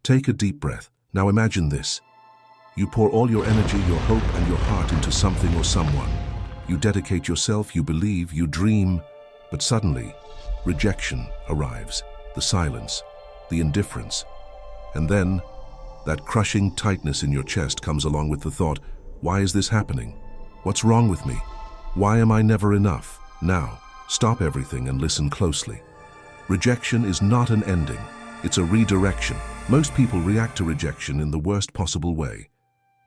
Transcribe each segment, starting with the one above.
Take a deep breath. Now imagine this. You pour all your energy, your hope, and your heart into something or someone. You dedicate yourself, you believe, you dream, but suddenly, rejection arrives. The silence, the indifference. And then, that crushing tightness in your chest comes along with the thought, why is this happening? What's wrong with me? Why am I never enough? Now, stop everything and listen closely. Rejection is not an ending, it's a redirection. Most people react to rejection in the worst possible way.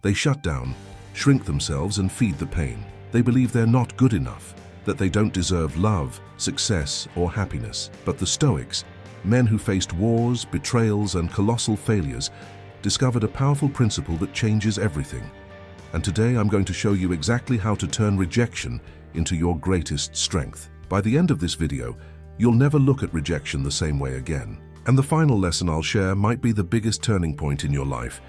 They shut down, shrink themselves, and feed the pain. They believe they're not good enough, that they don't deserve love, success, or happiness. But the Stoics, men who faced wars, betrayals, and colossal failures, discovered a powerful principle that changes everything. And today I'm going to show you exactly how to turn rejection into your greatest strength. By the end of this video, you'll never look at rejection the same way again. And the final lesson I'll share might be the biggest turning point in your life.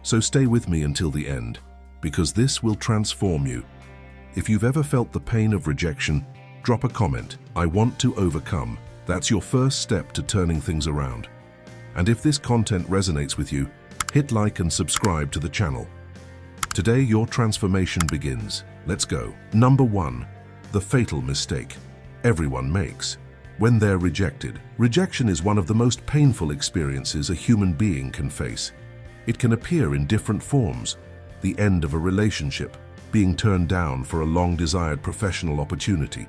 So stay with me until the end, because this will transform you. If you've ever felt the pain of rejection, drop a comment. I want to overcome. That's your first step to turning things around. And if this content resonates with you, hit like and subscribe to the channel. Today, your transformation begins. Let's go. Number 1, the fatal mistake everyone makes when they're rejected. Rejection is one of the most painful experiences a human being can face. It can appear in different forms: the end of a relationship, being turned down for a long-desired professional opportunity,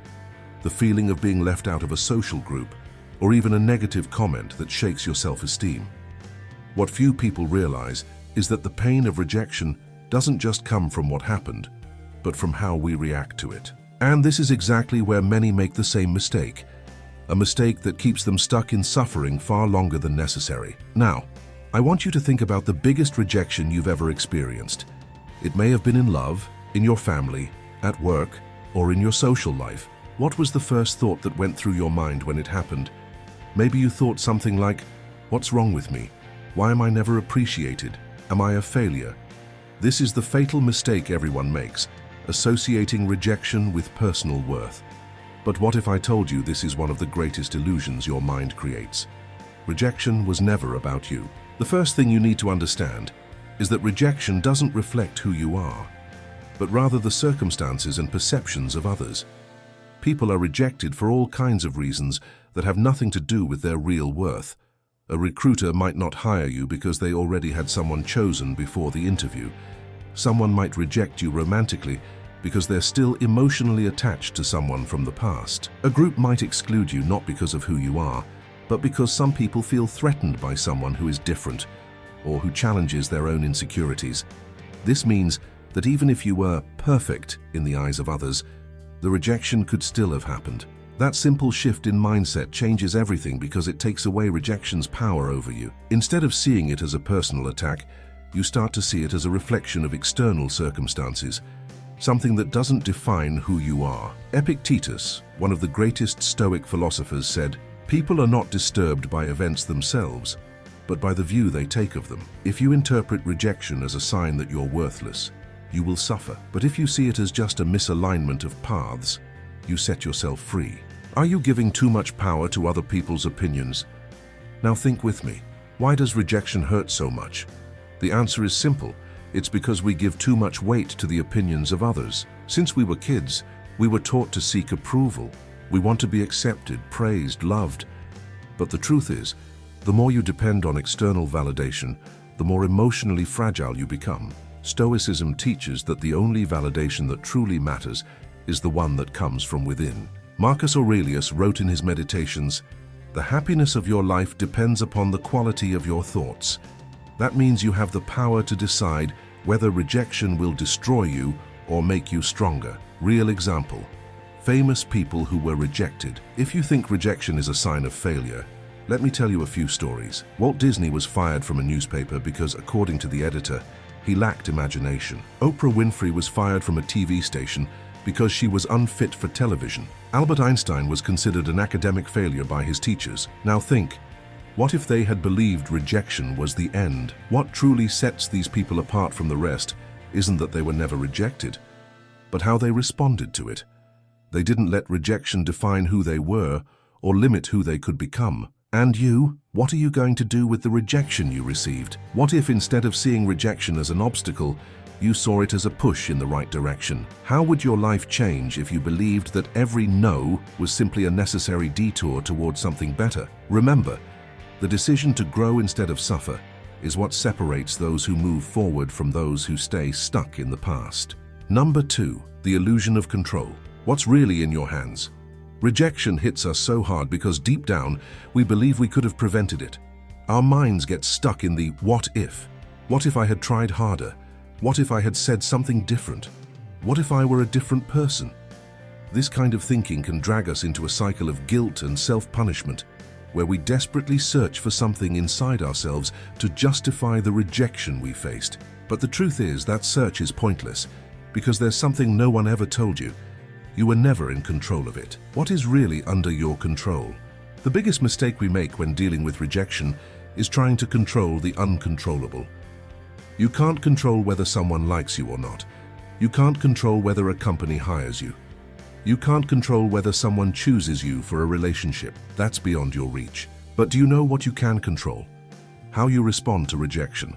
the feeling of being left out of a social group, or even a negative comment that shakes your self-esteem. What few people realize is that the pain of rejection doesn't just come from what happened, but from how we react to it. And this is exactly where many make the same mistake, a mistake that keeps them stuck in suffering far longer than necessary. Now, I want you to think about the biggest rejection you've ever experienced. It may have been in love, in your family, at work, or in your social life. What was the first thought that went through your mind when it happened? Maybe you thought something like, what's wrong with me? Why am I never appreciated? Am I a failure? This is the fatal mistake everyone makes, associating rejection with personal worth. But what if I told you this is one of the greatest illusions your mind creates? Rejection was never about you. The first thing you need to understand is that rejection doesn't reflect who you are, but rather the circumstances and perceptions of others. People are rejected for all kinds of reasons that have nothing to do with their real worth. A recruiter might not hire you because they already had someone chosen before the interview. Someone might reject you romantically because they're still emotionally attached to someone from the past. A group might exclude you not because of who you are, but because some people feel threatened by someone who is different or who challenges their own insecurities. This means that even if you were perfect in the eyes of others, the rejection could still have happened. That simple shift in mindset changes everything because it takes away rejection's power over you. Instead of seeing it as a personal attack, you start to see it as a reflection of external circumstances, something that doesn't define who you are. Epictetus, one of the greatest Stoic philosophers, said, "People are not disturbed by events themselves, but by the view they take of them. If you interpret rejection as a sign that you're worthless, you will suffer. But if you see it as just a misalignment of paths, you set yourself free." Are you giving too much power to other people's opinions? Now think with me. Why does rejection hurt so much? The answer is simple. It's because we give too much weight to the opinions of others. Since we were kids, we were taught to seek approval. We want to be accepted, praised, loved. But the truth is, the more you depend on external validation, the more emotionally fragile you become. Stoicism teaches that the only validation that truly matters is the one that comes from within. Marcus Aurelius wrote in his Meditations, "The happiness of your life depends upon the quality of your thoughts." That means you have the power to decide whether rejection will destroy you or make you stronger. Real example: famous people who were rejected. If you think rejection is a sign of failure, let me tell you a few stories. Walt Disney was fired from a newspaper because, according to the editor, he lacked imagination. Oprah Winfrey was fired from a TV station because she was unfit for television. Albert Einstein was considered an academic failure by his teachers. Now think, what if they had believed rejection was the end? What truly sets these people apart from the rest isn't that they were never rejected, but how they responded to it. They didn't let rejection define who they were or limit who they could become. And you? What are you going to do with the rejection you received? What if instead of seeing rejection as an obstacle, you saw it as a push in the right direction? How would your life change if you believed that every no was simply a necessary detour towards something better? Remember, the decision to grow instead of suffer is what separates those who move forward from those who stay stuck in the past. Number 2, the illusion of control. What's really in your hands? Rejection hits us so hard because deep down, we believe we could have prevented it. Our minds get stuck in the what if. What if I had tried harder? What if I had said something different? What if I were a different person? This kind of thinking can drag us into a cycle of guilt and self-punishment, where we desperately search for something inside ourselves to justify the rejection we faced. But the truth is that search is pointless, because there's something no one ever told you. You were never in control of it. What is really under your control? The biggest mistake we make when dealing with rejection is trying to control the uncontrollable. You can't control whether someone likes you or not. You can't control whether a company hires you. You can't control whether someone chooses you for a relationship. That's beyond your reach. But do you know what you can control? How you respond to rejection.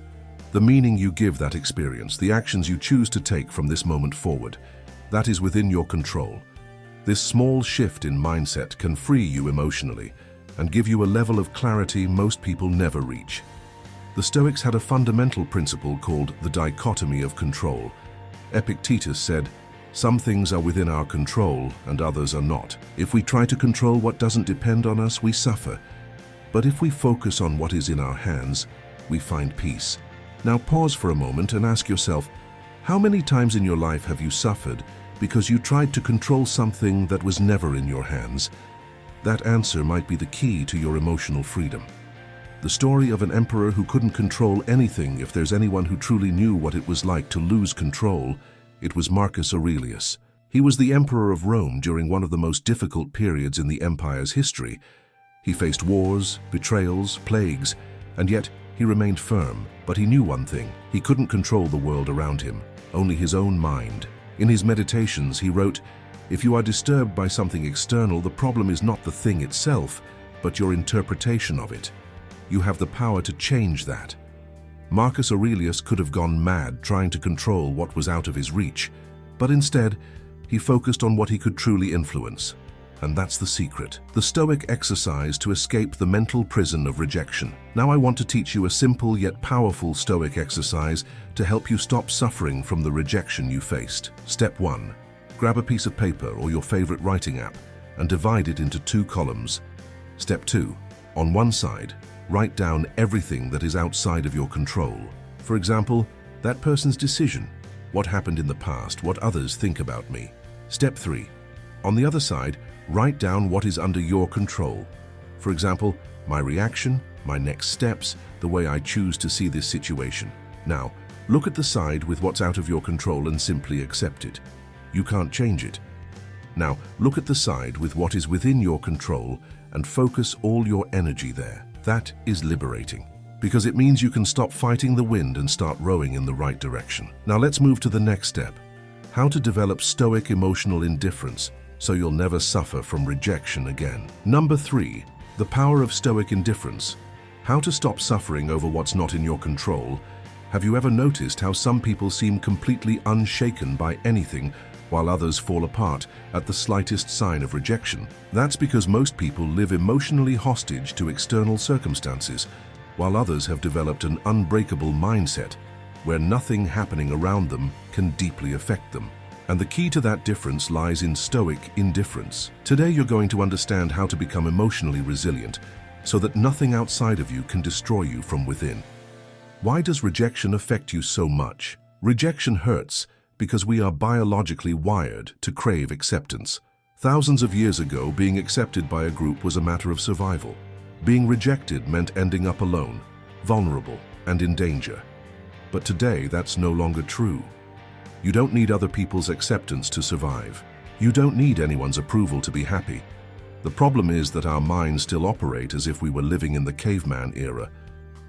The meaning you give that experience, the actions you choose to take from this moment forward. That is within your control. This small shift in mindset can free you emotionally and give you a level of clarity most people never reach. The Stoics had a fundamental principle called the dichotomy of control. Epictetus said, "Some things are within our control and others are not. If we try to control what doesn't depend on us, we suffer. But if we focus on what is in our hands, we find peace." Now pause for a moment and ask yourself, how many times in your life have you suffered because you tried to control something that was never in your hands? That answer might be the key to your emotional freedom. The story of an emperor who couldn't control anything. If there's anyone who truly knew what it was like to lose control, it was Marcus Aurelius. He was the emperor of Rome during one of the most difficult periods in the empire's history. He faced wars, betrayals, plagues, and yet he remained firm. But he knew one thing: he couldn't control the world around him, only his own mind. In his meditations, he wrote, "If you are disturbed by something external, the problem is not the thing itself, but your interpretation of it. You have the power to change that." Marcus Aurelius could have gone mad trying to control what was out of his reach, but instead, he focused on what he could truly influence. And that's the secret. The Stoic exercise to escape the mental prison of rejection. Now I want to teach you a simple yet powerful Stoic exercise to help you stop suffering from the rejection you faced. Step 1. Grab a piece of paper or your favorite writing app and divide it into 2 columns. Step 2. On one side, write down everything that is outside of your control. For example, that person's decision, what happened in the past, what others think about me. Step 3. On the other side, write down what is under your control. For example, my reaction, my next steps, the way I choose to see this situation. Now, look at the side with what's out of your control and simply accept it. You can't change it. Now, look at the side with what is within your control and focus all your energy there. That is liberating, because it means you can stop fighting the wind and start rowing in the right direction. Now let's move to the next step: how to develop Stoic emotional indifference so you'll never suffer from rejection again. Number 3, the power of Stoic indifference. How to stop suffering over what's not in your control. Have you ever noticed how some people seem completely unshaken by anything, while others fall apart at the slightest sign of rejection? That's because most people live emotionally hostage to external circumstances, while others have developed an unbreakable mindset where nothing happening around them can deeply affect them. And the key to that difference lies in Stoic indifference. Today you're going to understand how to become emotionally resilient so that nothing outside of you can destroy you from within. Why does rejection affect you so much? Rejection hurts because we are biologically wired to crave acceptance. Thousands of years ago, being accepted by a group was a matter of survival. Being rejected meant ending up alone, vulnerable, and in danger. But today, that's no longer true. You don't need other people's acceptance to survive. You don't need anyone's approval to be happy. The problem is that our minds still operate as if we were living in the caveman era.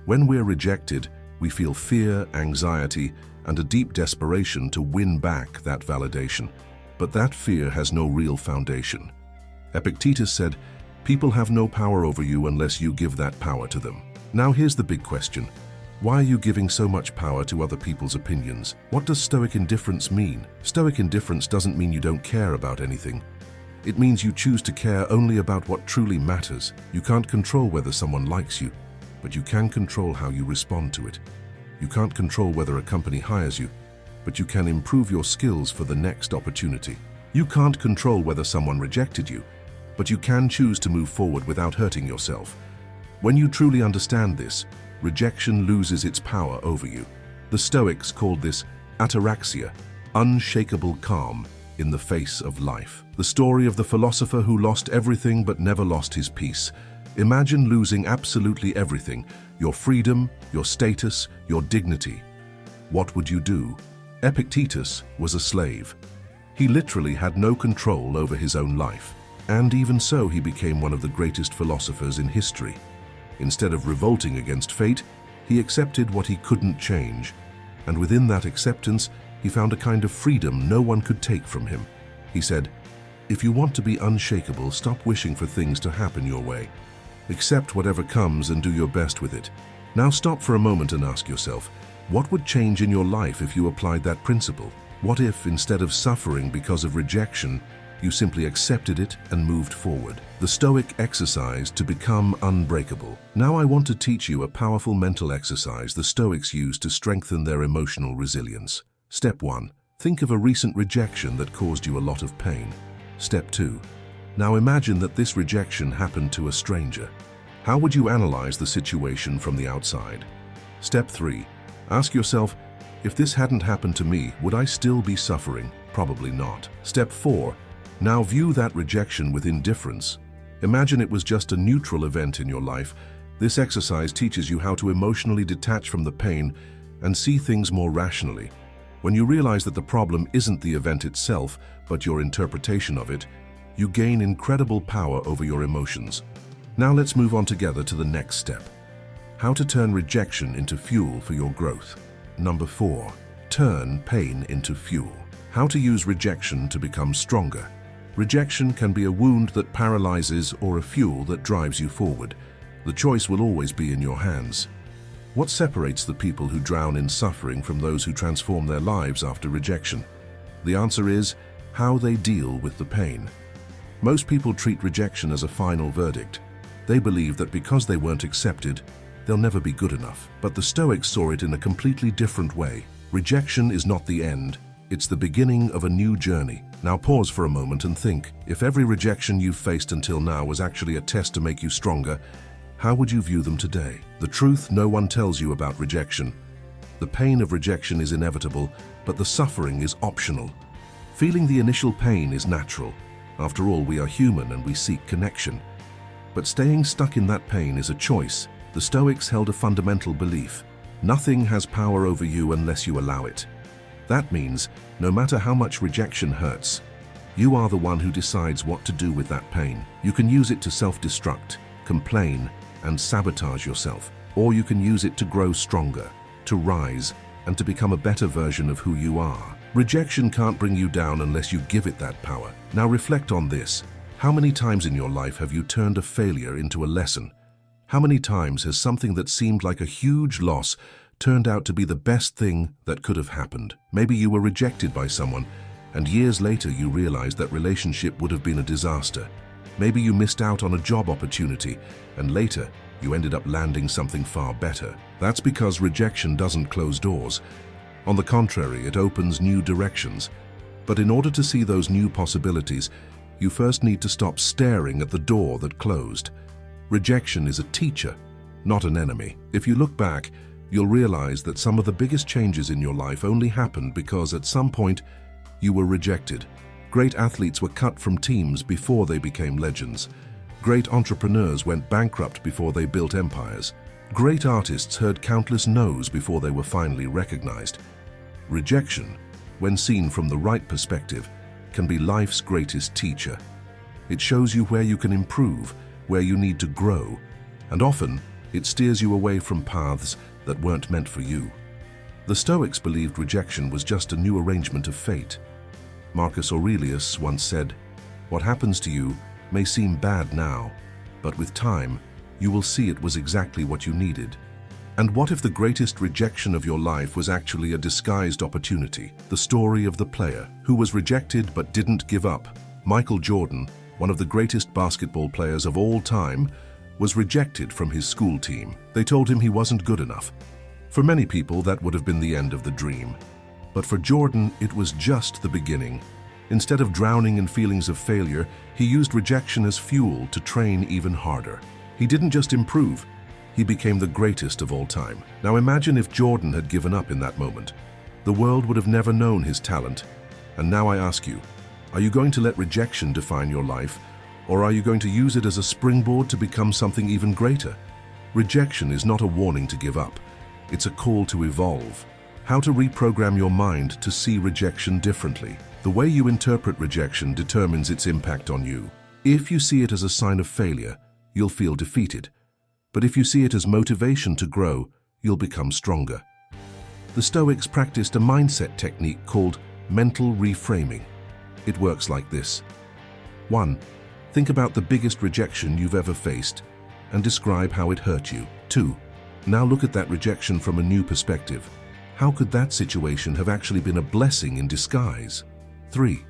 When we're rejected, we feel fear, anxiety, and a deep desperation to win back that validation. But that fear has no real foundation. Epictetus said, People have no power over you unless you give that power to them. Now here's the big question. Why are you giving so much power to other people's opinions? What does Stoic indifference mean? Stoic indifference doesn't mean you don't care about anything. It means you choose to care only about what truly matters. You can't control whether someone likes you, but you can control how you respond to it. You can't control whether a company hires you, but you can improve your skills for the next opportunity. You can't control whether someone rejected you, but you can choose to move forward without hurting yourself. When you truly understand this, rejection loses its power over you. The Stoics called this ataraxia, unshakable calm in the face of life. The story of the philosopher who lost everything but never lost his peace. Imagine losing absolutely everything, your freedom, your status, your dignity. What would you do? Epictetus was a slave. He literally had no control over his own life. And even so, he became one of the greatest philosophers in history. Instead of revolting against fate, he accepted what he couldn't change. And within that acceptance, he found a kind of freedom no one could take from him. He said, "If you want to be unshakable, stop wishing for things to happen your way. Accept whatever comes and do your best with it." Now stop for a moment and ask yourself, what would change in your life if you applied that principle? What if, instead of suffering because of rejection, you simply accepted it and moved forward? The Stoic exercise to become unbreakable. Now I want to teach you a powerful mental exercise the Stoics use to strengthen their emotional resilience. Step 1. Think of a recent rejection that caused you a lot of pain. Step 2. Now imagine that this rejection happened to a stranger. How would you analyze the situation from the outside? Step 3. Ask yourself, if this hadn't happened to me, would I still be suffering? Probably not. Step 4. Now view that rejection with indifference. Imagine it was just a neutral event in your life. This exercise teaches you how to emotionally detach from the pain and see things more rationally. When you realize that the problem isn't the event itself, but your interpretation of it, you gain incredible power over your emotions. Now let's move on together to the next step. How to turn rejection into fuel for your growth. Number 4. Turn pain into fuel. How to use rejection to become stronger. Rejection can be a wound that paralyzes or a fuel that drives you forward. The choice will always be in your hands. What separates the people who drown in suffering from those who transform their lives after rejection? The answer is how they deal with the pain. Most people treat rejection as a final verdict. They believe that because they weren't accepted, they'll never be good enough. But the Stoics saw it in a completely different way. Rejection is not the end. It's the beginning of a new journey. Now pause for a moment and think, if every rejection you've faced until now was actually a test to make you stronger, how would you view them today? The truth no one tells you about rejection. The pain of rejection is inevitable, but the suffering is optional. Feeling the initial pain is natural. After all, we are human and we seek connection. But staying stuck in that pain is a choice. The Stoics held a fundamental belief. Nothing has power over you unless you allow it. That means, no matter how much rejection hurts, you are the one who decides what to do with that pain. You can use it to self-destruct, complain, and sabotage yourself. Or you can use it to grow stronger, to rise, and to become a better version of who you are. Rejection can't bring you down unless you give it that power. Now reflect on this. How many times in your life have you turned a failure into a lesson? How many times has something that seemed like a huge loss turned out to be the best thing that could have happened? Maybe you were rejected by someone, and years later you realized that relationship would have been a disaster. Maybe you missed out on a job opportunity, and later you ended up landing something far better. That's because rejection doesn't close doors. On the contrary, it opens new directions. But in order to see those new possibilities, you first need to stop staring at the door that closed. Rejection is a teacher, not an enemy. If you look back, you'll realize that some of the biggest changes in your life only happened because at some point you were rejected. Great athletes were cut from teams before they became legends. Great entrepreneurs went bankrupt before they built empires. Great artists heard countless no's before they were finally recognized. Rejection, when seen from the right perspective, can be life's greatest teacher. It shows you where you can improve, where you need to grow, and often it steers you away from paths that weren't meant for you. The Stoics believed rejection was just a new arrangement of fate. Marcus Aurelius once said, "What happens to you may seem bad now, but with time, you will see it was exactly what you needed. And what if the greatest rejection of your life was actually a disguised opportunity? The story of the player who was rejected but didn't give up. Michael Jordan, one of the greatest basketball players of all time, was rejected from his school team. They told him he wasn't good enough. For many people, that would have been the end of the dream. But for Jordan, it was just the beginning. Instead of drowning in feelings of failure, he used rejection as fuel to train even harder. He didn't just improve, he became the greatest of all time. Now imagine if Jordan had given up in that moment. The world would have never known his talent. And now I ask you, are you going to let rejection define your life, or are you going to use it as a springboard to become something even greater? Rejection is not a warning to give up. It's a call to evolve. How to reprogram your mind to see rejection differently. The way you interpret rejection determines its impact on you. If you see it as a sign of failure, you'll feel defeated. But if you see it as motivation to grow, you'll become stronger. The Stoics practiced a mindset technique called mental reframing. It works like this. 1. Think about the biggest rejection you've ever faced and describe how it hurt you. 2. Now look at that rejection from a new perspective. How could that situation have actually been a blessing in disguise? 3.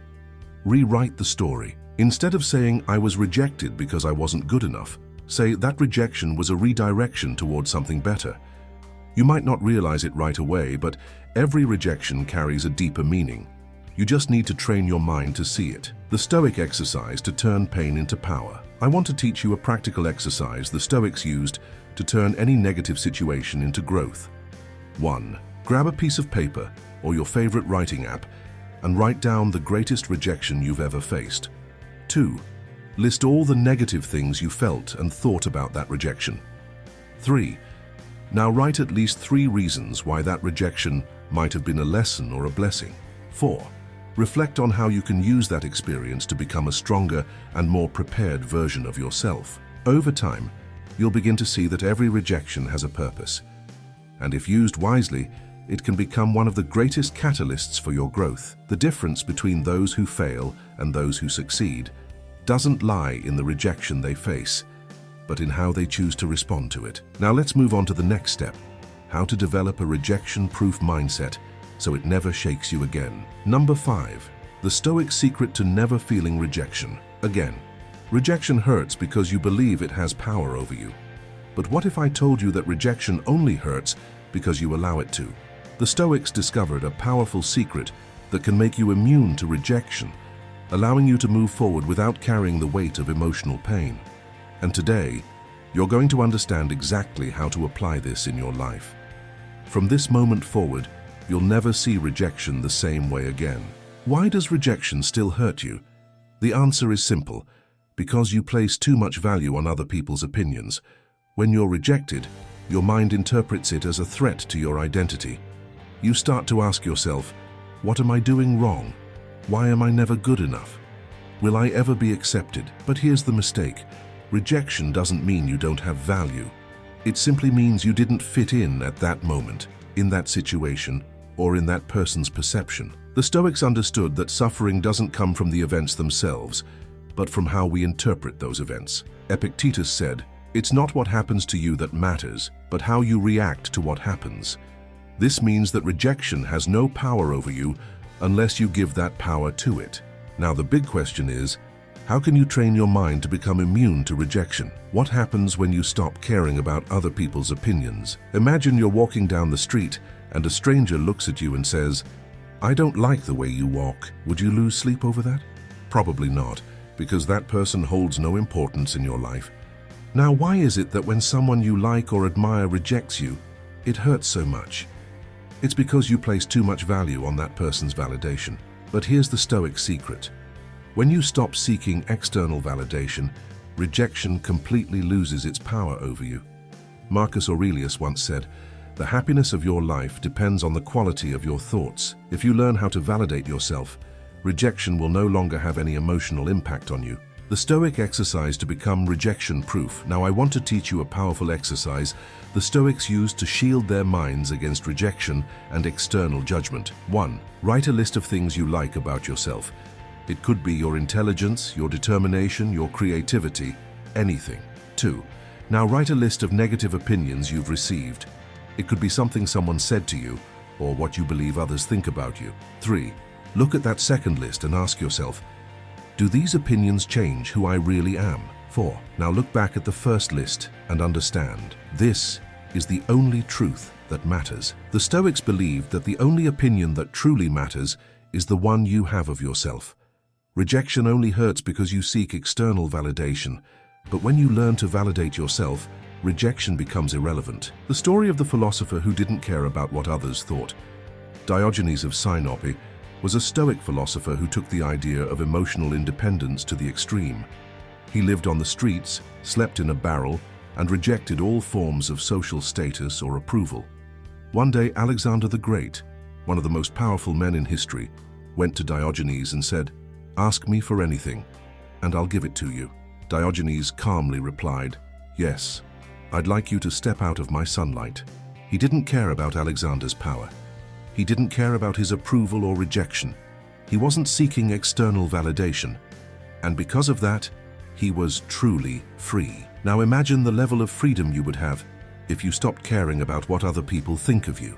Rewrite the story. Instead of saying, I was rejected because I wasn't good enough, say that rejection was a redirection towards something better. You might not realize it right away, but every rejection carries a deeper meaning. You just need to train your mind to see it. The Stoic exercise to turn pain into power. I want to teach you a practical exercise the Stoics used to turn any negative situation into growth. 1. Grab a piece of paper or your favorite writing app and write down the greatest rejection you've ever faced. 2. List all the negative things you felt and thought about that rejection. 3. Now write at least 3 reasons why that rejection might have been a lesson or a blessing. 4. Reflect on how you can use that experience to become a stronger and more prepared version of yourself. Over time, you'll begin to see that every rejection has a purpose. And if used wisely, it can become one of the greatest catalysts for your growth. The difference between those who fail and those who succeed doesn't lie in the rejection they face, but in how they choose to respond to it. Now let's move on to the next step, how to develop a rejection-proof mindset so it never shakes you again. Number 5, the Stoic secret to never feeling rejection. Again, rejection hurts because you believe it has power over you. But what if I told you that rejection only hurts because you allow it to? The Stoics discovered a powerful secret that can make you immune to rejection, allowing you to move forward without carrying the weight of emotional pain. And today, you're going to understand exactly how to apply this in your life. From this moment forward, you'll never see rejection the same way again. Why does rejection still hurt you? The answer is simple: because you place too much value on other people's opinions. When you're rejected, your mind interprets it as a threat to your identity. You start to ask yourself, what am I doing wrong? Why am I never good enough? Will I ever be accepted? But here's the mistake. Rejection doesn't mean you don't have value. It simply means you didn't fit in at that moment, in that situation, or in that person's perception. The Stoics understood that suffering doesn't come from the events themselves, but from how we interpret those events. Epictetus said, "It's not what happens to you that matters, but how you react to what happens." This means that rejection has no power over you unless you give that power to it. Now the big question is, how can you train your mind to become immune to rejection? What happens when you stop caring about other people's opinions? Imagine you're walking down the street and a stranger looks at you and says, "I don't like the way you walk." Would you lose sleep over that? Probably not, because that person holds no importance in your life. Now, why is it that when someone you like or admire rejects you, it hurts so much? It's because you place too much value on that person's validation. But here's the Stoic secret. When you stop seeking external validation, rejection completely loses its power over you. Marcus Aurelius once said, "The happiness of your life depends on the quality of your thoughts." If you learn how to validate yourself, rejection will no longer have any emotional impact on you. The Stoic exercise to become rejection-proof. Now I want to teach you a powerful exercise the Stoics used to shield their minds against rejection and external judgment. 1. Write a list of things you like about yourself. It could be your intelligence, your determination, your creativity, anything. 2. Now write a list of negative opinions you've received. It could be something someone said to you, or what you believe others think about you. 3. Look at that second list and ask yourself, do these opinions change who I really am? 4. Now look back at the first list and understand. This is the only truth that matters. The Stoics believed that the only opinion that truly matters is the one you have of yourself. Rejection only hurts because you seek external validation, but when you learn to validate yourself, rejection becomes irrelevant. The story of the philosopher who didn't care about what others thought. Diogenes of Sinope was a Stoic philosopher who took the idea of emotional independence to the extreme. He lived on the streets, slept in a barrel, and rejected all forms of social status or approval. One day, Alexander the Great, one of the most powerful men in history, went to Diogenes and said, "Ask me for anything, and I'll give it to you." Diogenes calmly replied, "Yes, I'd like you to step out of my sunlight." He didn't care about Alexander's power. He didn't care about his approval or rejection. He wasn't seeking external validation. And because of that, he was truly free. Now imagine the level of freedom you would have if you stopped caring about what other people think of you.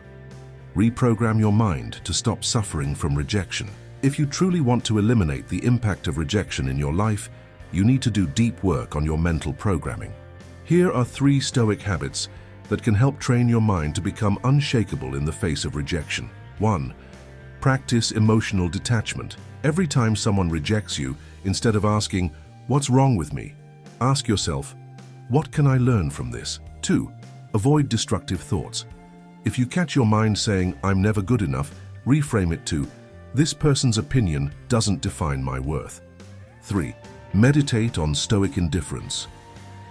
Reprogram your mind to stop suffering from rejection. If you truly want to eliminate the impact of rejection in your life, you need to do deep work on your mental programming. Here are 3 Stoic habits that can help train your mind to become unshakable in the face of rejection. 1. Practice emotional detachment. Every time someone rejects you, instead of asking, "What's wrong with me?" ask yourself, "What can I learn from this?" 2. Avoid destructive thoughts. If you catch your mind saying, "I'm never good enough," reframe it to, "This person's opinion doesn't define my worth." 3. Meditate on Stoic indifference.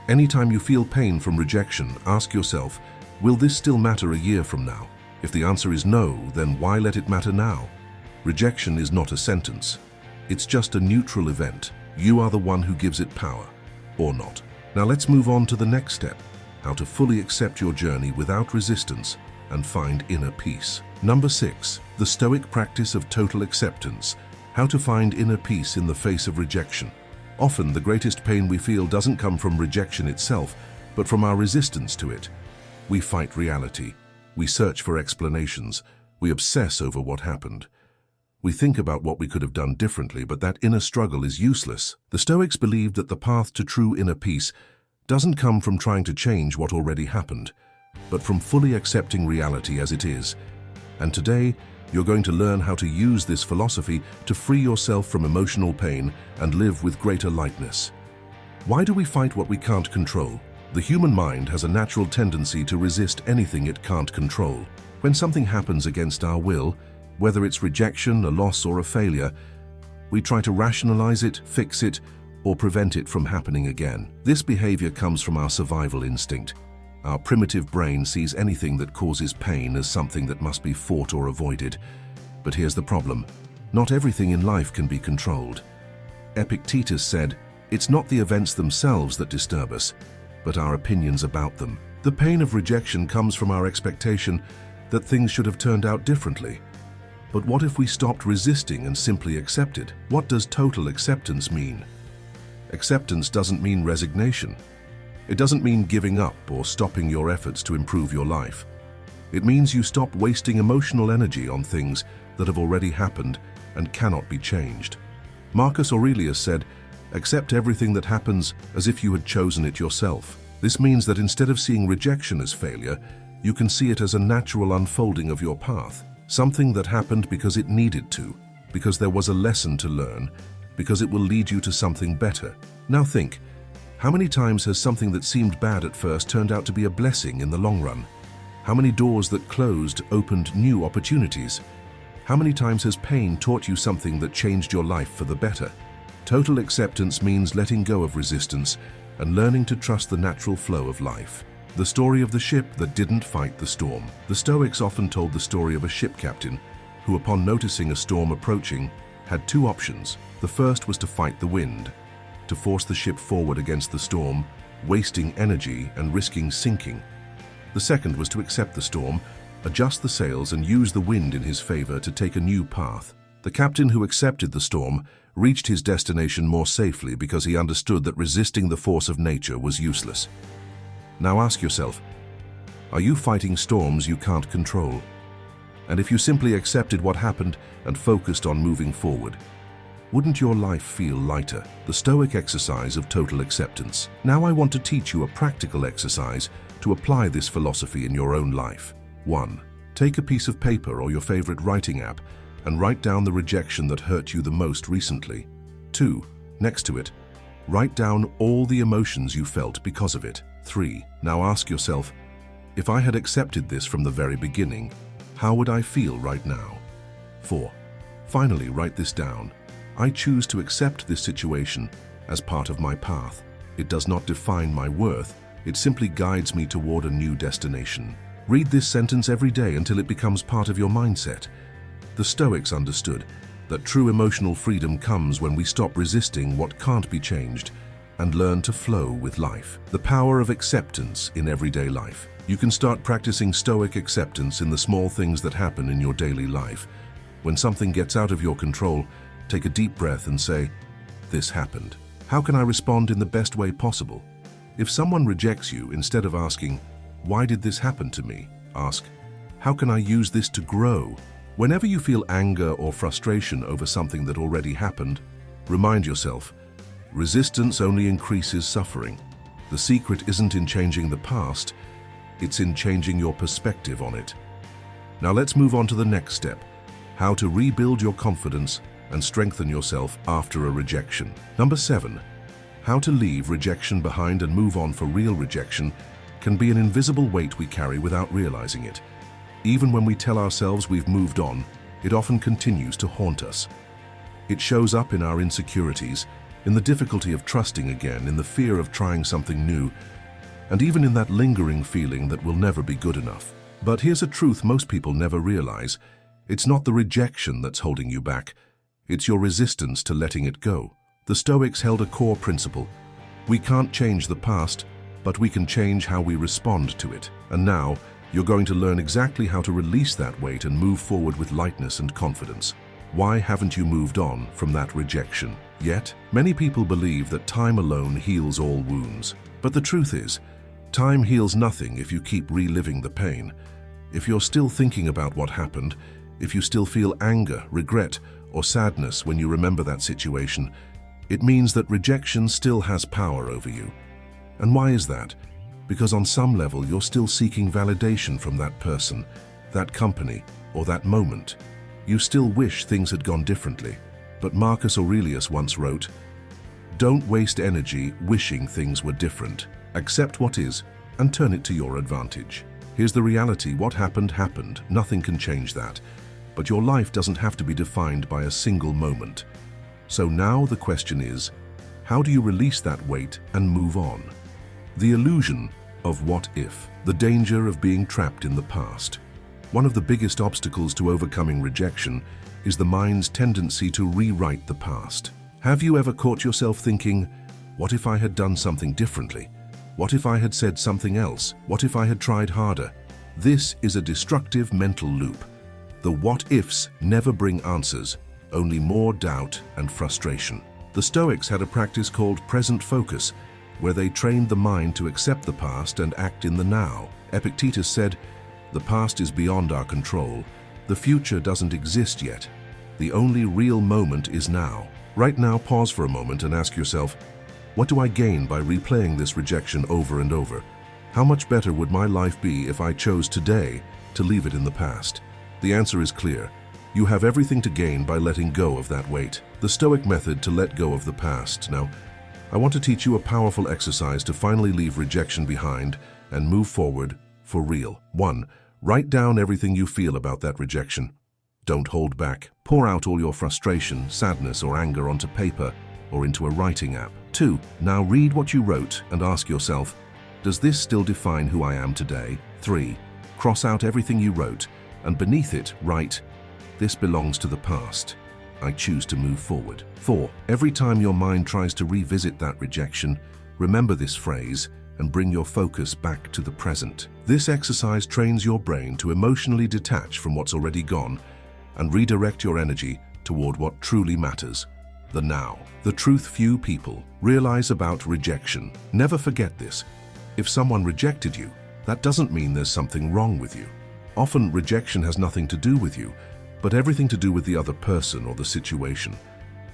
Anytime you feel pain from rejection, ask yourself, will this still matter a year from now? If the answer is no, then why let it matter now? Rejection is not a sentence. It's just a neutral event. You are the one who gives it power, or not. Now let's move on to the next step, how to fully accept your journey without resistance and find inner peace. Number 6, the Stoic practice of total acceptance, how to find inner peace in the face of rejection. Often, the greatest pain we feel doesn't come from rejection itself, but from our resistance to it. We fight reality. We search for explanations. We obsess over what happened. We think about what we could have done differently, but that inner struggle is useless. The Stoics believed that the path to true inner peace doesn't come from trying to change what already happened, but from fully accepting reality as it is. And today, you're going to learn how to use this philosophy to free yourself from emotional pain and live with greater lightness. Why do we fight what we can't control? The human mind has a natural tendency to resist anything it can't control. When something happens against our will, whether it's rejection, a loss, or a failure, we try to rationalize it, fix it, or prevent it from happening again. This behavior comes from our survival instinct. Our primitive brain sees anything that causes pain as something that must be fought or avoided. But here's the problem. Not everything in life can be controlled. Epictetus said, "It's not the events themselves that disturb us, but our opinions about them." The pain of rejection comes from our expectation that things should have turned out differently. But what if we stopped resisting and simply accepted? What does total acceptance mean? Acceptance doesn't mean resignation. It doesn't mean giving up or stopping your efforts to improve your life. It means you stop wasting emotional energy on things that have already happened and cannot be changed. Marcus Aurelius said, "Accept everything that happens as if you had chosen it yourself." This means that instead of seeing rejection as failure, you can see it as a natural unfolding of your path. Something that happened because it needed to, because there was a lesson to learn, because it will lead you to something better. Now think, how many times has something that seemed bad at first turned out to be a blessing in the long run? How many doors that closed opened new opportunities? How many times has pain taught you something that changed your life for the better? Total acceptance means letting go of resistance and learning to trust the natural flow of life. The story of the ship that didn't fight the storm. The Stoics often told the story of a ship captain who, upon noticing a storm approaching, had 2 options. The first was to fight the wind, to force the ship forward against the storm, wasting energy and risking sinking. The second was to accept the storm, adjust the sails and use the wind in his favor to take a new path. The captain who accepted the storm reached his destination more safely because he understood that resisting the force of nature was useless. Now ask yourself, are you fighting storms you can't control? And if you simply accepted what happened and focused on moving forward, wouldn't your life feel lighter? The Stoic exercise of total acceptance. Now I want to teach you a practical exercise to apply this philosophy in your own life. 1. Take a piece of paper or your favorite writing app and write down the rejection that hurt you the most recently. 2. Next to it, write down all the emotions you felt because of it. 3. Now ask yourself, if I had accepted this from the very beginning, how would I feel right now? 4. Finally, write this down. I choose to accept this situation as part of my path. It does not define my worth, it simply guides me toward a new destination. Read this sentence every day until it becomes part of your mindset. The Stoics understood that true emotional freedom comes when we stop resisting what can't be changed and learn to flow with life. The power of acceptance in everyday life. You can start practicing Stoic acceptance in the small things that happen in your daily life. When something gets out of your control, take a deep breath and say, this happened. How can I respond in the best way possible? If someone rejects you, instead of asking, why did this happen to me? Ask, how can I use this to grow? Whenever you feel anger or frustration over something that already happened, remind yourself, resistance only increases suffering. The secret isn't in changing the past, it's in changing your perspective on it. Now let's move on to the next step, how to rebuild your confidence and strengthen yourself after a rejection. Number 7, how to leave rejection behind and move on. For real, rejection can be an invisible weight we carry without realizing it. Even when we tell ourselves we've moved on, it often continues to haunt us. It shows up in our insecurities, in the difficulty of trusting again, in the fear of trying something new, and even in that lingering feeling that we'll never be good enough. But here's a truth most people never realize. It's not the rejection that's holding you back. It's your resistance to letting it go. The Stoics held a core principle. We can't change the past, but we can change how we respond to it. And now, you're going to learn exactly how to release that weight and move forward with lightness and confidence. Why haven't you moved on from that rejection yet? Many people believe that time alone heals all wounds. But the truth is, time heals nothing if you keep reliving the pain. If you're still thinking about what happened, if you still feel anger, regret, or sadness when you remember that situation, it means that rejection still has power over you. And why is that? Because on some level you're still seeking validation from that person, that company, or that moment. You still wish things had gone differently. But Marcus Aurelius once wrote, "Don't waste energy wishing things were different. Accept what is and turn it to your advantage." Here's the reality: what happened, happened. Nothing can change that. But your life doesn't have to be defined by a single moment. So now the question is, how do you release that weight and move on? The illusion of what if, the danger of being trapped in the past. One of the biggest obstacles to overcoming rejection is the mind's tendency to rewrite the past. Have you ever caught yourself thinking, what if I had done something differently? What if I had said something else? What if I had tried harder? This is a destructive mental loop. The what-ifs never bring answers, only more doubt and frustration. The Stoics had a practice called present focus, where they trained the mind to accept the past and act in the now. Epictetus said, "The past is beyond our control. The future doesn't exist yet. The only real moment is now." Right now, pause for a moment and ask yourself, what do I gain by replaying this rejection over and over? How much better would my life be if I chose today to leave it in the past? The answer is clear. You have everything to gain by letting go of that weight. The Stoic method to let go of the past. Now, I want to teach you a powerful exercise to finally leave rejection behind and move forward for real. 1. Write down everything you feel about that rejection. Don't hold back. Pour out all your frustration, sadness, or anger onto paper or into a writing app. 2. Now read what you wrote and ask yourself, does this still define who I am today? 3. Cross out everything you wrote and beneath it write, this belongs to the past. I choose to move forward. 4. Every time your mind tries to revisit that rejection, remember this phrase and bring your focus back to the present. This exercise trains your brain to emotionally detach from what's already gone and redirect your energy toward what truly matters. the now. The truth few people realize about rejection. Never forget this. If someone rejected you, that doesn't mean there's something wrong with you. Often rejection has nothing to do with you, but everything to do with the other person or the situation.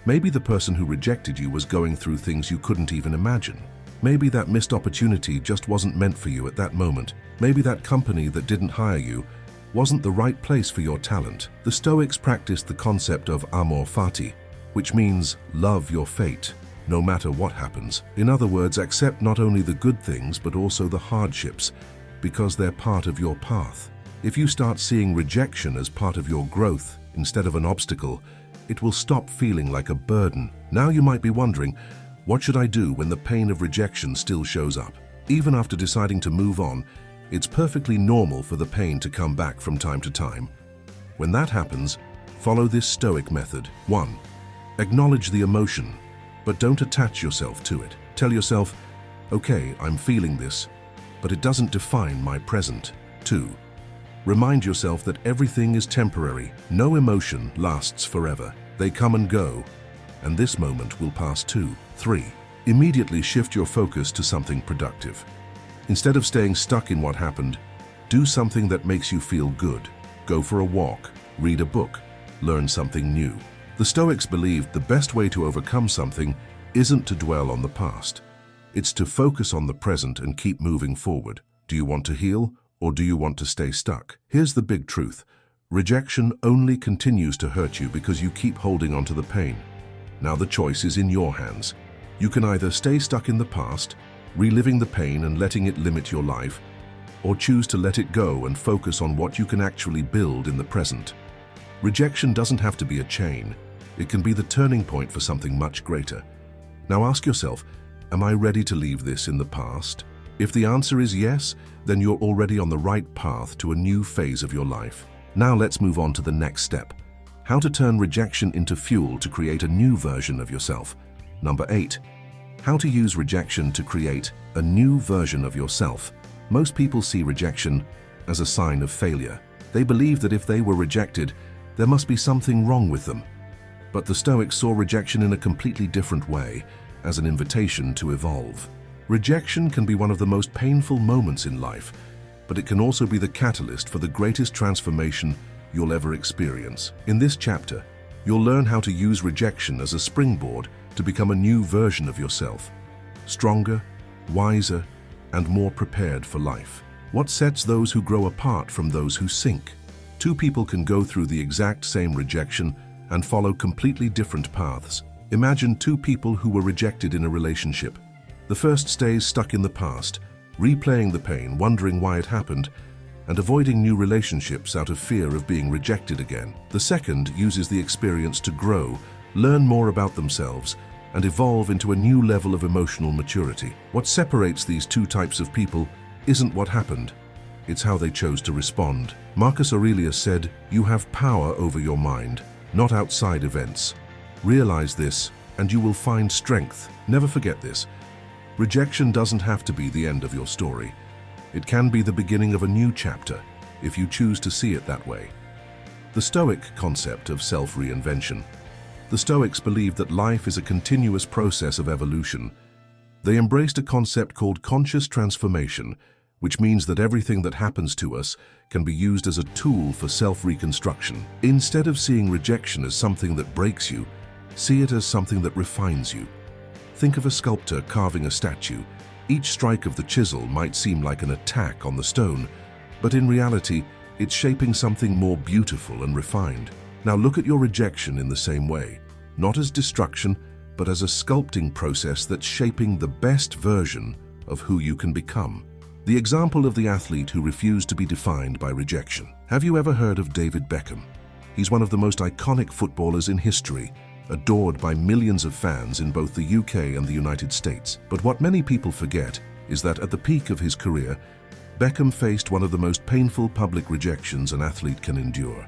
Maybe the person who rejected you was going through things you couldn't even imagine. Maybe that missed opportunity just wasn't meant for you at that moment. Maybe that company that didn't hire you wasn't the right place for your talent. The Stoics practiced the concept of amor fati, which means love your fate, no matter what happens. In other words, accept not only the good things but also the hardships, because they're part of your path. If you start seeing rejection as part of your growth instead of an obstacle, it will stop feeling like a burden. Now you might be wondering, what should I do when the pain of rejection still shows up? Even after deciding to move on, it's perfectly normal for the pain to come back from time to time. When that happens, follow this Stoic method. 1. Acknowledge the emotion, but don't attach yourself to it. Tell yourself, okay, I'm feeling this, but it doesn't define my present. 2. Remind yourself that everything is temporary. No emotion lasts forever. They come and go, and this moment will pass too. 3. Immediately shift your focus to something productive. Instead of staying stuck in what happened, do something that makes you feel good. Go for a walk, read a book, learn something new. The Stoics believed the best way to overcome something isn't to dwell on the past. It's to focus on the present and keep moving forward. Do you want to heal, or do you want to stay stuck? Here's the big truth. Rejection only continues to hurt you because you keep holding on to the pain. Now the choice is in your hands. You can either stay stuck in the past, reliving the pain and letting it limit your life, or choose to let it go and focus on what you can actually build in the present. Rejection doesn't have to be a chain. It can be the turning point for something much greater. Now ask yourself, am I ready to leave this in the past? If the answer is yes, then you're already on the right path to a new phase of your life. Now let's move on to the next step. How to turn rejection into fuel to create a new version of yourself. Number 8. How to use rejection to create a new version of yourself. Most people see rejection as a sign of failure. They believe that if they were rejected, there must be something wrong with them. But the Stoics saw rejection in a completely different way, as an invitation to evolve. Rejection can be one of the most painful moments in life, but it can also be the catalyst for the greatest transformation you'll ever experience. In this chapter, you'll learn how to use rejection as a springboard to become a new version of yourself, stronger, wiser, and more prepared for life. What sets those who grow apart from those who sink? Two people can go through the exact same rejection and follow completely different paths. Imagine two people who were rejected in a relationship. The first stays stuck in the past, replaying the pain, wondering why it happened, and avoiding new relationships out of fear of being rejected again. The second uses the experience to grow, learn more about themselves, and evolve into a new level of emotional maturity. What separates these two types of people isn't what happened, it's how they chose to respond. Marcus Aurelius said, "You have power over your mind, not outside events. Realize this, and you will find strength." Never forget this. Rejection doesn't have to be the end of your story. It can be the beginning of a new chapter, if you choose to see it that way. The Stoic concept of self-reinvention. The Stoics believed that life is a continuous process of evolution. They embraced a concept called conscious transformation, which means that everything that happens to us can be used as a tool for self-reconstruction. Instead of seeing rejection as something that breaks you, see it as something that refines you. Think of a sculptor carving a statue. Each strike of the chisel might seem like an attack on the stone, but in reality, it's shaping something more beautiful and refined. Now look at your rejection in the same way, not as destruction, but as a sculpting process that's shaping the best version of who you can become. The example of the athlete who refused to be defined by rejection. Have you ever heard of David Beckham? He's one of the most iconic footballers in history, adored by millions of fans in both the UK and the United States. But what many people forget is that at the peak of his career, Beckham faced one of the most painful public rejections an athlete can endure.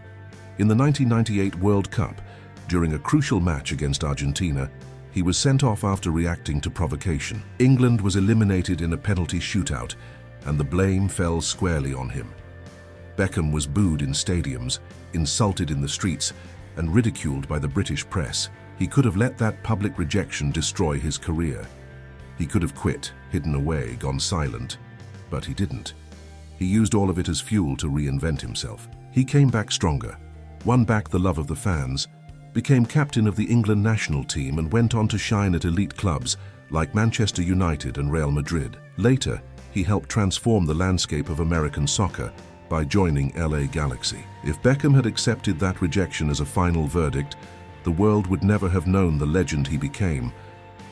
In the 1998 World Cup, during a crucial match against Argentina, he was sent off after reacting to provocation. England was eliminated in a penalty shootout, and the blame fell squarely on him. Beckham was booed in stadiums, insulted in the streets, and ridiculed by the British press. He could have let that public rejection destroy his career. He could have quit, hidden away, gone silent, but he didn't. He used all of it as fuel to reinvent himself. He came back stronger, won back the love of the fans, became captain of the England national team and went on to shine at elite clubs like Manchester United and Real Madrid. Later, he helped transform the landscape of American soccer by joining LA Galaxy. If Beckham had accepted that rejection as a final verdict, the world would never have known the legend he became,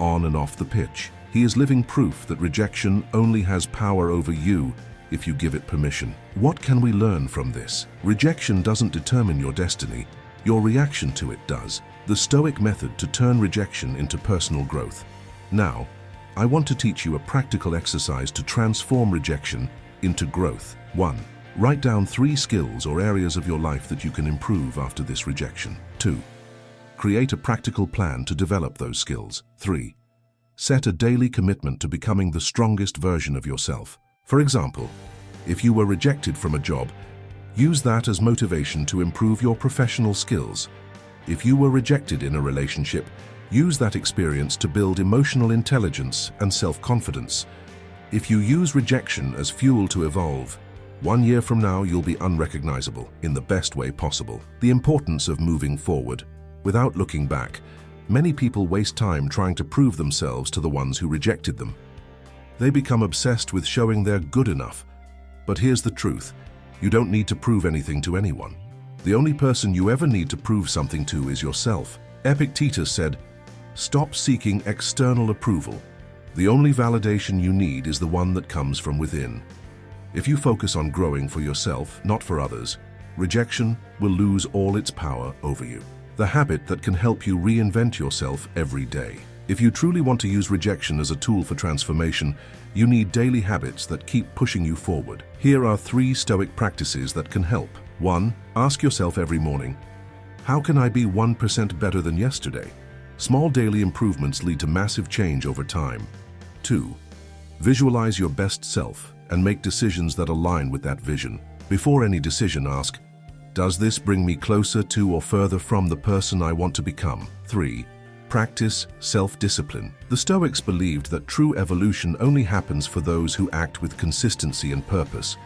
on and off the pitch. He is living proof that rejection only has power over you if you give it permission. What can we learn from this? Rejection doesn't determine your destiny, your reaction to it does. The Stoic method to turn rejection into personal growth. Now, I want to teach you a practical exercise to transform rejection into growth. 1. Write down 3 skills or areas of your life that you can improve after this rejection. 2. Create a practical plan to develop those skills. 3. Set a daily commitment to becoming the strongest version of yourself. For example, if you were rejected from a job, use that as motivation to improve your professional skills. If you were rejected in a relationship, use that experience to build emotional intelligence and self-confidence. If you use rejection as fuel to evolve, 1 year from now you'll be unrecognizable in the best way possible. The importance of moving forward. Without looking back, many people waste time trying to prove themselves to the ones who rejected them. They become obsessed with showing they're good enough. But here's the truth. You don't need to prove anything to anyone. The only person you ever need to prove something to is yourself. Epictetus said, "Stop seeking external approval. The only validation you need is the one that comes from within." If you focus on growing for yourself, not for others, rejection will lose all its power over you. The habit that can help you reinvent yourself every day. If you truly want to use rejection as a tool for transformation, you need daily habits that keep pushing you forward. Here are 3 Stoic practices that can help. 1. Ask yourself every morning, how can I be 1% better than yesterday? Small daily improvements lead to massive change over time. 2. Visualize your best self and make decisions that align with that vision. Before any decision, ask, does this bring me closer to or further from the person I want to become? 3. Practice self-discipline. The Stoics believed that true evolution only happens for those who act with consistency and purpose.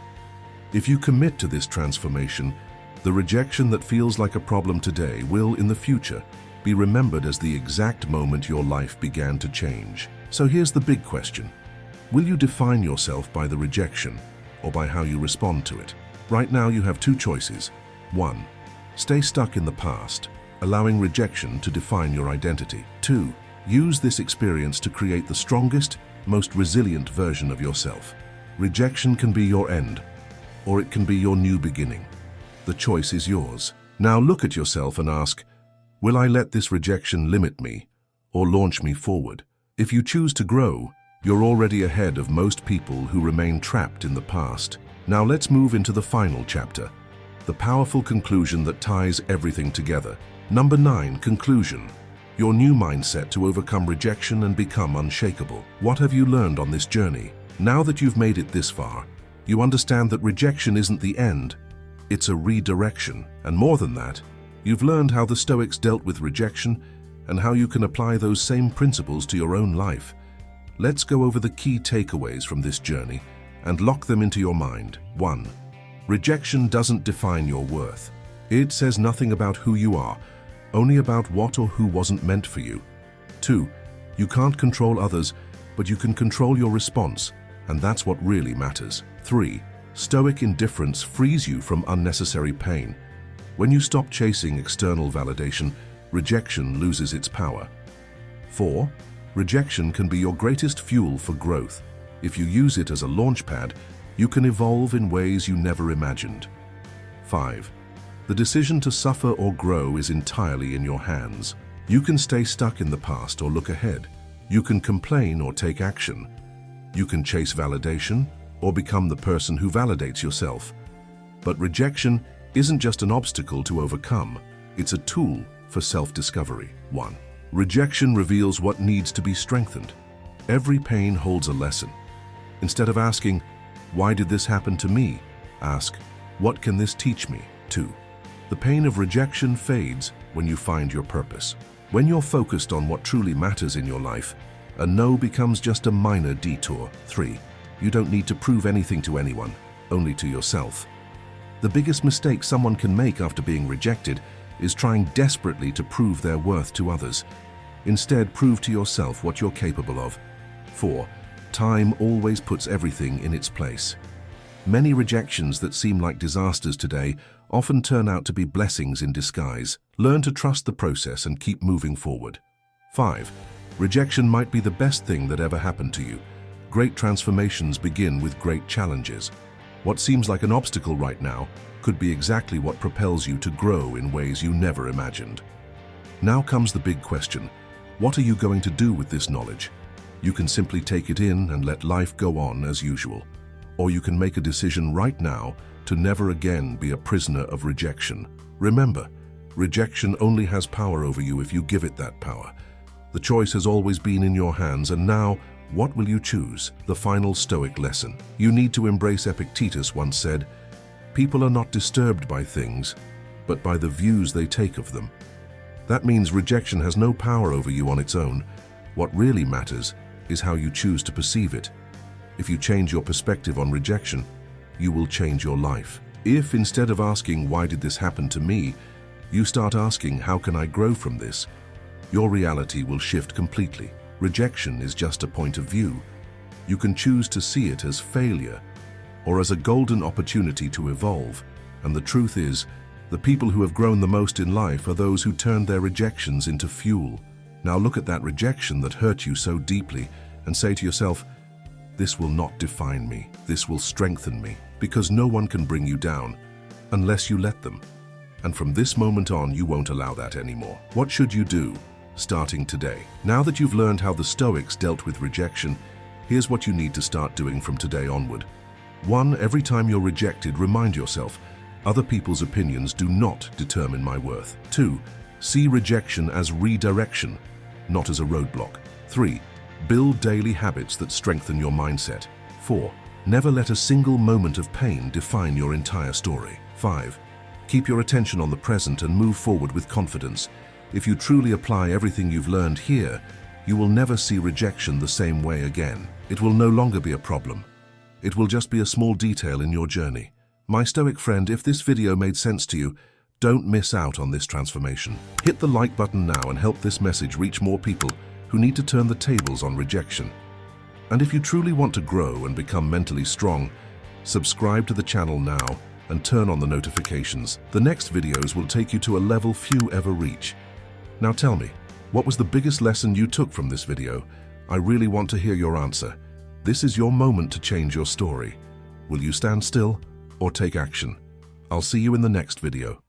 If you commit to this transformation, the rejection that feels like a problem today will, in the future, be remembered as the exact moment your life began to change. So here's the big question. Will you define yourself by the rejection or by how you respond to it? Right now you have 2 choices. 1. Stay stuck in the past, allowing rejection to define your identity. 2. Use this experience to create the strongest, most resilient version of yourself. Rejection can be your end, or it can be your new beginning. The choice is yours. Now look at yourself and ask, will I let this rejection limit me or launch me forward? If you choose to grow, you're already ahead of most people who remain trapped in the past. Now let's move into the final chapter, the powerful conclusion that ties everything together. Number 9, conclusion. Your new mindset to overcome rejection and become unshakable. What have you learned on this journey? Now that you've made it this far, you understand that rejection isn't the end, it's a redirection. And more than that, you've learned how the Stoics dealt with rejection and how you can apply those same principles to your own life. Let's go over the key takeaways from this journey and lock them into your mind. 1. Rejection doesn't define your worth. It says nothing about who you are, only about what or who wasn't meant for you. 2. You can't control others, but you can control your response, and that's what really matters. 3. Stoic indifference frees you from unnecessary pain. When you stop chasing external validation, rejection loses its power. 4. Rejection can be your greatest fuel for growth. If you use it as a launchpad, you can evolve in ways you never imagined. 5. The decision to suffer or grow is entirely in your hands. You can stay stuck in the past or look ahead. You can complain or take action. You can chase validation or become the person who validates yourself. But rejection isn't just an obstacle to overcome, it's a tool for self-discovery. 1. Rejection reveals what needs to be strengthened. Every pain holds a lesson. Instead of asking, why did this happen to me? Ask, what can this teach me? 2. The pain of rejection fades when you find your purpose. When you're focused on what truly matters in your life, a no becomes just a minor detour. 3. You don't need to prove anything to anyone, only to yourself. The biggest mistake someone can make after being rejected is trying desperately to prove their worth to others. Instead, prove to yourself what you're capable of. 4. Time always puts everything in its place. Many rejections that seem like disasters today often turn out to be blessings in disguise. Learn to trust the process and keep moving forward. 5. Rejection might be the best thing that ever happened to you. Great transformations begin with great challenges. What seems like an obstacle right now could be exactly what propels you to grow in ways you never imagined. Now comes the big question. What are you going to do with this knowledge? You can simply take it in and let life go on as usual. Or you can make a decision right now to never again be a prisoner of rejection. Remember, rejection only has power over you if you give it that power. The choice has always been in your hands, and now, what will you choose? The final Stoic lesson. You need to embrace Epictetus once said, "People are not disturbed by things, but by the views they take of them." That means rejection has no power over you on its own. What really matters is how you choose to perceive it. If you change your perspective on rejection, you will change your life. If instead of asking, "Why did this happen to me?" you start asking, "How can I grow from this?" your reality will shift completely. Rejection is just a point of view. You can choose to see it as failure or as a golden opportunity to evolve. And the truth is, the people who have grown the most in life are those who turned their rejections into fuel. Now look at that rejection that hurt you so deeply and say to yourself, "This will not define me. This will strengthen me," because no one can bring you down unless you let them. And from this moment on, you won't allow that anymore. What should you do starting today? Now that you've learned how the Stoics dealt with rejection, here's what you need to start doing from today onward. 1. Every time you're rejected, remind yourself, other people's opinions do not determine my worth. 2. See rejection as redirection, not as a roadblock. 3. Build daily habits that strengthen your mindset. 4. Never let a single moment of pain define your entire story. 5. Keep your attention on the present and move forward with confidence. If you truly apply everything you've learned here, you will never see rejection the same way again. It will no longer be a problem. It will just be a small detail in your journey. My Stoic friend, if this video made sense to you, don't miss out on this transformation. Hit the like button now and help this message reach more people who need to turn the tables on rejection. And if you truly want to grow and become mentally strong, subscribe to the channel now and turn on the notifications. The next videos will take you to a level few ever reach. Now tell me, what was the biggest lesson you took from this video? I really want to hear your answer. This is your moment to change your story. Will you stand still or take action? I'll see you in the next video.